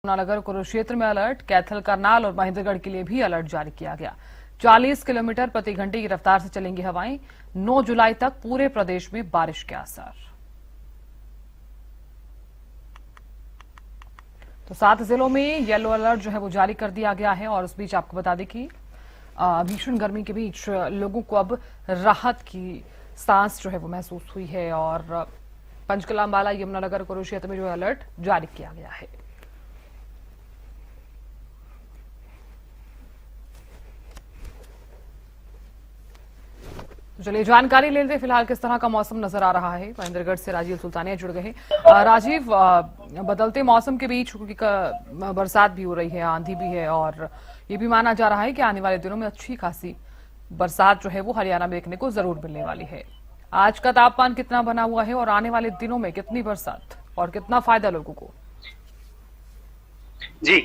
यमुनानगर कुरुक्षेत्र में अलर्ट, कैथल, करनाल और महेंद्रगढ़ के लिए भी अलर्ट जारी किया गया। 40 किलोमीटर प्रति घंटे की रफ्तार से चलेंगी हवाएं। 9 जुलाई तक पूरे प्रदेश में बारिश के आसार। तो 7 जिलों में येलो अलर्ट जो है वो जारी कर दिया गया है। और उस बीच आपको बता दें कि भीषण गर्मी के बीच लोगों को अब राहत की सांस जो है वो महसूस हुई है। और पंचकुला, अंबाला, यमुनानगर, कुरुक्षेत्र में जो अलर्ट जारी किया गया है। चलिए जानकारी ले लेते फिलहाल किस तरह का मौसम नजर आ रहा है। महेंद्रगढ़ से राजीव सुल्तानिया जुड़ गए हैं। राजीव, बदलते मौसम के बीच बरसात भी हो रही है, आंधी भी है और ये भी माना जा रहा है कि आने वाले दिनों में अच्छी खासी बरसात जो है वो हरियाणा में देखने को जरूर मिलने वाली है। आज का तापमान कितना बना हुआ है और आने वाले दिनों में कितनी बरसात और कितना फायदा लोगों को? जी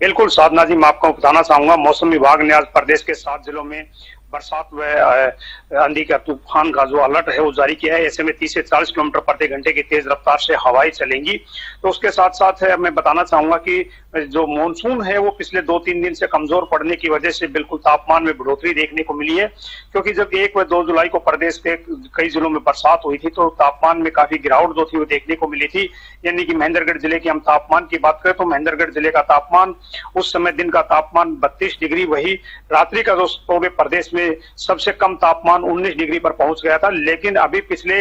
बिल्कुल साधना जी, मैं आपको बताना चाहूंगा, मौसम विभाग ने आज प्रदेश के 7 जिलों में बरसात व आंधी का तूफान का जो अलर्ट है वो जारी किया है। ऐसे में 30 से 40 किलोमीटर प्रति घंटे की तेज रफ्तार से हवाएं चलेंगी। तो उसके साथ साथ मैं बताना चाहूंगा कि जो मानसून है वो पिछले 2-3 दिन से कमजोर पड़ने की वजह से बिल्कुल तापमान में बढ़ोतरी देखने को मिली है। क्योंकि जब 1 व 2 जुलाई को प्रदेश के कई जिलों में बरसात हुई थी तो तापमान में काफी गिरावट जो थी वो देखने को मिली थी। यानी कि महेंद्रगढ़ जिले की हम तापमान की बात करें तो महेंद्रगढ़ जिले का तापमान उस समय दिन का तापमान 32 डिग्री, वही रात्रि का जो पूरे प्रदेश में सबसे कम तापमान 19 डिग्री पर पहुंच गया था। लेकिन अभी पिछले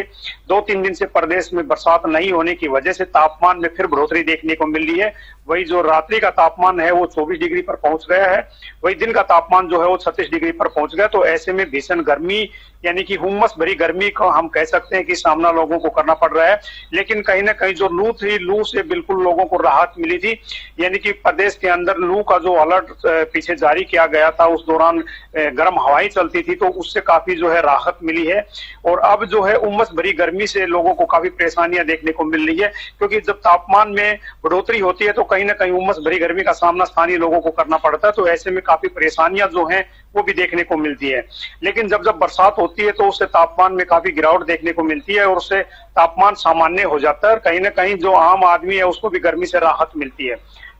2-3 दिन से प्रदेश में बरसात नहीं होने की वजह से तापमान में फिर बढ़ोतरी देखने को मिल रही है। वही जो रात्रि का तापमान है वो 24 डिग्री पर पहुंच गया है, वही दिन का तापमान जो है वो 36 डिग्री पर पहुंच गया। तो ऐसे में भीषण गर्मी यानी कि हुम्मस भरी गर्मी को हम कह सकते हैं कि सामना लोगों को करना पड़ रहा है। लेकिन कहीं ना कहीं जो लू थी, लू से बिल्कुल लोगों को राहत मिली थी। यानी कि प्रदेश के अंदर लू का जो अलर्ट पीछे जारी किया गया था उस दौरान गर्म हवाएं चलती थी तो उससे काफी जो है राहत मिली है। और अब जो है उमस भरी गर्मी से लोगों को काफी परेशानियां देखने को मिल रही है। क्योंकि जब तापमान में बढ़ोतरी होती है तो कहीं ना कहीं उमस भरी गर्मी का सामना स्थानीय लोगों को करना पड़ता है। तो ऐसे में काफी परेशानियां जो हैं वो भी देखने को मिलती है। लेकिन जब बरसात होती है तो उससे तापमान में काफी गिरावट देखने को मिलती है और उससे तापमान सामान्य हो जाता है और कहीं ना कहीं जो आम आदमी है उसको भी गर्मी से राहत मिलती है।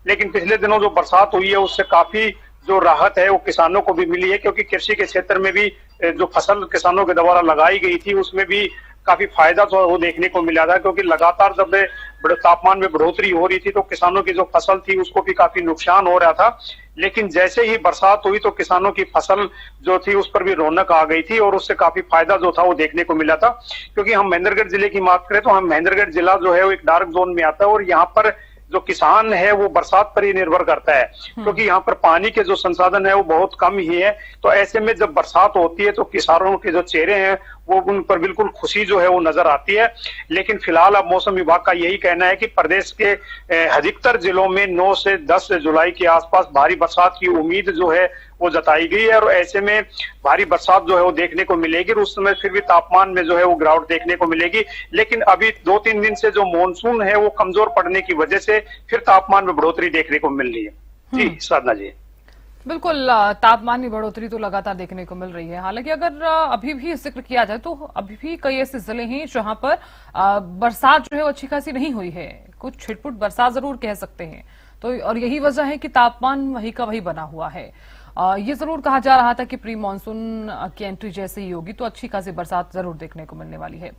लेकिन पिछले दिनों जो बरसात हुई है उससे काफी जो राहत है वो किसानों को भी मिली है। क्योंकि कृषि के क्षेत्र में भी जो फसल किसानों के द्वारा लगाई गई थी उसमें भी काफी फायदा तो वो देखने को मिला था। क्योंकि लगातार जब तापमान में बढ़ोतरी हो रही थी तो किसानों की जो फसल थी उसको भी काफी नुकसान हो रहा था। लेकिन जैसे ही बरसात हुई तो किसानों की फसल जो थी उस पर भी रौनक आ गई थी और उससे काफी फायदा जो था वो देखने को मिला था। क्योंकि हम महेंद्रगढ़ जिले की बात करें तो हम महेंद्रगढ़ जिला जो है वो एक डार्क जोन में आता है और यहाँ पर जो किसान है वो बरसात पर ही निर्भर करता है। क्योंकि यहाँ पर पानी के जो संसाधन है वो बहुत कम ही है। तो ऐसे में जब बरसात होती है तो किसानों के जो चेहरे हैं वो उन पर बिल्कुल खुशी जो है वो नजर आती है। लेकिन फिलहाल अब मौसम विभाग का यही कहना है कि प्रदेश के अधिकतर जिलों में 9 से 10 जुलाई के आसपास भारी बरसात की उम्मीद जो है वो जताई गई है। और ऐसे में भारी बरसात जो है वो देखने को मिलेगी। उस समय फिर भी तापमान में जो है वो गिरावट देखने को मिलेगी। लेकिन अभी 2-3 दिन से जो मानसून है वो कमजोर पड़ने की वजह से फिर तापमान में बढ़ोतरी देखने को मिल रही है। जी साधना जी, बिल्कुल तापमान में बढ़ोतरी तो लगातार देखने को मिल रही है। हालांकि अगर अभी भी जिक्र किया जाए तो अभी भी कई ऐसे जिले हैं जहां पर बरसात जो है वो अच्छी खासी नहीं हुई है। कुछ छिटपुट बरसात जरूर कह सकते हैं। तो और यही वजह है कि तापमान वही का वही बना हुआ है। ये जरूर कहा जा रहा था कि प्री मानसून की एंट्री जैसे ही होगी तो अच्छी खासी बरसात जरूर देखने को मिलने वाली है।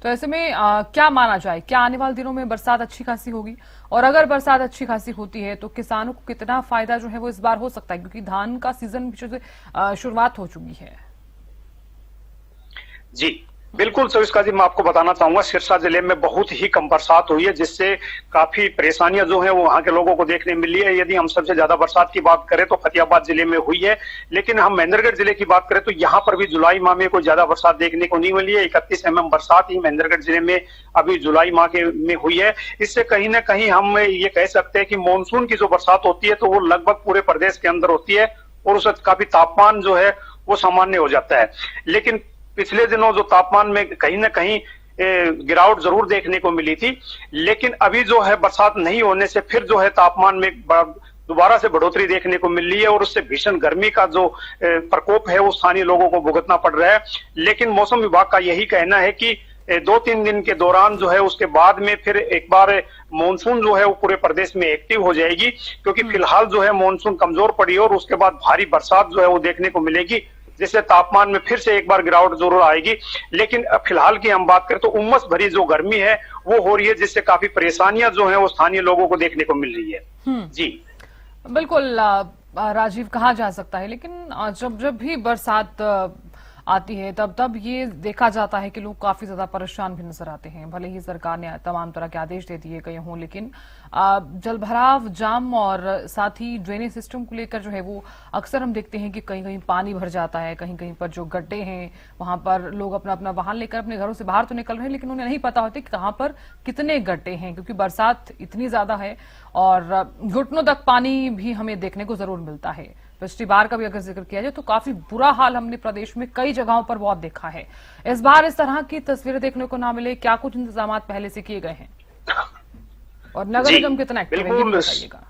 तो ऐसे में क्या माना जाए, क्या आने वाले दिनों में बरसात अच्छी खासी होगी? और अगर बरसात अच्छी खासी होती है तो किसानों को कितना फायदा जो है वो इस बार हो सकता है? क्योंकि धान का सीजन शुरुआत हो चुकी है। जी बिल्कुल सविस्का जी, मैं आपको बताना चाहूंगा सिरसा जिले में बहुत ही कम बरसात हुई है जिससे काफी परेशानियां जो है वो वहां के लोगों को देखने मिली है। यदि हम सबसे ज्यादा बरसात की बात करें तो फतेहाबाद जिले में हुई है। लेकिन हम महेंद्रगढ़ जिले की बात करें तो यहाँ पर भी जुलाई माह में कोई ज्यादा बरसात देखने को नहीं मिली है। 31 mm बरसात ही महेंद्रगढ़ जिले में अभी जुलाई माह के में हुई है। इससे कहीं ना कहीं हम ये कह सकते हैं कि मानसून की जो बरसात होती है तो वो लगभग पूरे प्रदेश के अंदर होती है और उससे काफी तापमान जो है वो सामान्य हो जाता है। लेकिन पिछले दिनों जो तापमान में कहीं ना कहीं गिरावट जरूर देखने को मिली थी। लेकिन अभी जो है बरसात नहीं होने से फिर जो है तापमान में दोबारा से बढ़ोतरी देखने को मिल रही है और उससे भीषण गर्मी का जो प्रकोप है वो स्थानीय लोगों को भुगतना पड़ रहा है। लेकिन मौसम विभाग का यही कहना है कि 2-3 दिन के दौरान जो है उसके बाद में फिर एक बार मानसून जो है वो पूरे प्रदेश में एक्टिव हो जाएगी, क्योंकि फिलहाल जो है मानसून कमजोर पड़ी और उसके बाद भारी बरसात जो है वो देखने को मिलेगी, जिससे तापमान में फिर से एक बार गिरावट जरूर आएगी। लेकिन फिलहाल की हम बात करें तो उमस भरी जो गर्मी है वो हो रही है, जिससे काफी परेशानियां जो है वो स्थानीय लोगों को देखने को मिल रही है। जी बिल्कुल राजीव, कहा जा सकता है, लेकिन जब जब भी बरसात आती है तब ये देखा जाता है कि लोग काफी ज्यादा परेशान भी नजर आते हैं। भले ही सरकार ने तमाम तरह के आदेश दे दिए गए हों, लेकिन जलभराव, जाम और साथ ही ड्रेनेज सिस्टम को लेकर जो है वो अक्सर हम देखते हैं कि कहीं कहीं पानी भर जाता है, कहीं कहीं पर जो गड्ढे हैं वहां पर लोग अपना अपना वाहन लेकर अपने घरों से बाहर तो निकल रहे हैं, लेकिन उन्हें नहीं पता होता कि कहां पर कितने गड्ढे हैं, क्योंकि बरसात इतनी ज्यादा है और घुटनों तक पानी भी हमें देखने को जरूर मिलता है। पिछली बार का भी अगर जिक्र किया जाए तो काफी बुरा हाल हमने प्रदेश में कई जगहों पर बहुत देखा है। इस बार इस तरह की तस्वीरें देखने को ना मिले, क्या कुछ इंतजाम पहले से किए गए हैं और नगर निगम कितना एक्टिव है, ये भी बताइएगा।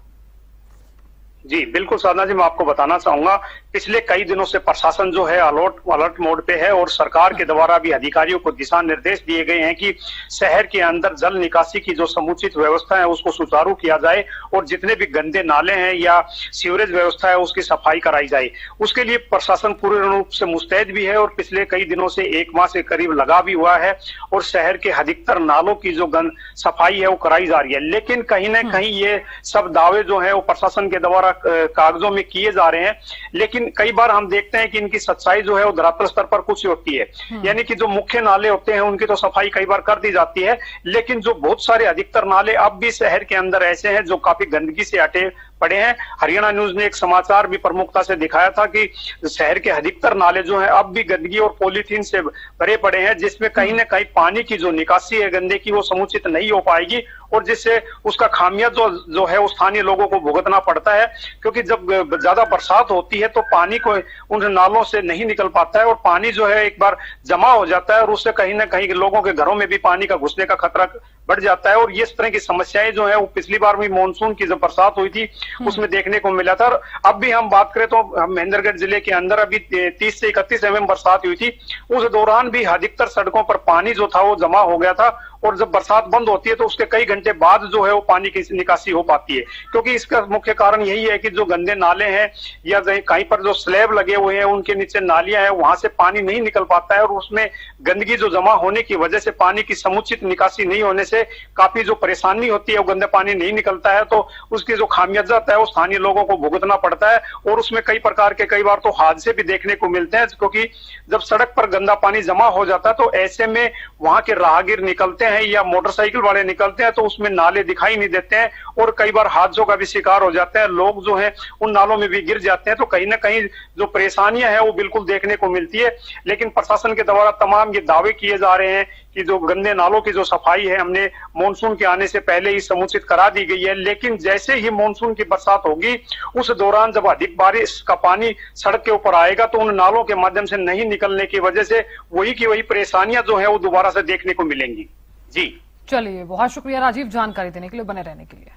जी बिल्कुल साधना जी, मैं आपको बताना चाहूंगा पिछले कई दिनों से प्रशासन जो है अलर्ट मोड पे है और सरकार के द्वारा भी अधिकारियों को दिशा निर्देश दिए गए हैं कि शहर के अंदर जल निकासी की जो समुचित व्यवस्था है उसको सुचारू किया जाए और जितने भी गंदे नाले हैं या सीवरेज व्यवस्था है उसकी सफाई कराई जाए। उसके लिए प्रशासन पूर्ण रूप से मुस्तैद भी है और पिछले कई दिनों से 1 माह से करीब लगा भी हुआ है और शहर के अधिकतर नालों की जो सफाई है वो कराई जा रही है। लेकिन कहीं ना कहीं ये सब दावे जो है वो प्रशासन के द्वारा कागजों में किए जा रहे हैं, लेकिन कई बार हम देखते हैं कि इनकी सच्चाई जो है वो धरातल स्तर पर कुछ होती है। यानी कि जो मुख्य नाले होते हैं उनकी तो सफाई कई बार कर दी जाती है, लेकिन जो बहुत सारे अधिकतर नाले अब भी शहर के अंदर ऐसे हैं जो काफी गंदगी से अटे पड़े हैं। हरियाणा न्यूज ने एक समाचार भी प्रमुखता से दिखाया था कि शहर के अधिकतर नाले जो हैं अब भी गंदगी और पॉलीथीन से भरे पड़े हैं, जिसमें कहीं ना कहीं पानी की जो निकासी है गंदे की वो समुचित नहीं हो पाएगी और जिससे उसका खामियाजा जो है वो स्थानीय लोगों को भुगतना पड़ता है, क्योंकि जब ज्यादा बरसात होती है तो पानी को उन नालों से नहीं निकल पाता है और पानी जो है एक बार जमा हो जाता है और उससे कहीं ना कहीं लोगों के घरों में भी पानी का घुसने का खतरा बढ़ जाता है। और ये इस तरह की समस्याएं जो है वो पिछली बार भी मानसून की जब बरसात हुई थी उसमें देखने को मिला था। और अब भी हम बात करें तो महेंद्रगढ़ जिले के अंदर अभी 30 से 31 mm बरसात हुई थी, उस दौरान भी अधिकतर सड़कों पर पानी जो था वो जमा हो गया था और जब बरसात बंद होती है तो उसके कई घंटे बाद जो है वो पानी की निकासी हो पाती है, क्योंकि इसका मुख्य कारण यही है कि जो गंदे नाले हैं या कहीं पर जो स्लैब लगे हुए हैं उनके नीचे नालियां हैं वहां से पानी नहीं निकल पाता है और उसमें गंदगी जो जमा होने की वजह से पानी की समुचित निकासी नहीं होने से काफी जो परेशानी होती है वो गंदा पानी नहीं निकलता है, तो उसकी जो खामियाजा है वो स्थानीय लोगों को भुगतना पड़ता है और उसमें कई प्रकार के कई बार तो हादसे भी देखने को मिलते हैं, क्योंकि जब सड़क पर गंदा पानी जमा हो जाता है तो ऐसे में वहां के राहगीर निकलते हैं या मोटरसाइकिल वाले निकलते हैं तो उसमें नाले दिखाई नहीं देते हैं और कई बार हादसों का भी शिकार हो जाते हैं, लोग जो है उन नालों में भी गिर जाते हैं। तो कहीं ना कहीं जो परेशानियां हैं वो बिल्कुल देखने को मिलती है, लेकिन प्रशासन के द्वारा तमाम ये दावे किए जा रहे हैं कि जो गंदे नालों की जो सफाई है हमने मानसून के आने से पहले ही समुचित करा दी गई है। लेकिन जैसे ही मानसून की बरसात होगी उस दौरान जब अधिक बारिश का पानी सड़क के ऊपर आएगा तो उन नालों के माध्यम से नहीं निकलने की वजह से वही की वही परेशानियां जो है वो दोबारा से देखने को मिलेंगी। जी चलिए, बहुत शुक्रिया राजीव जानकारी देने के लिए, बने रहने के लिए।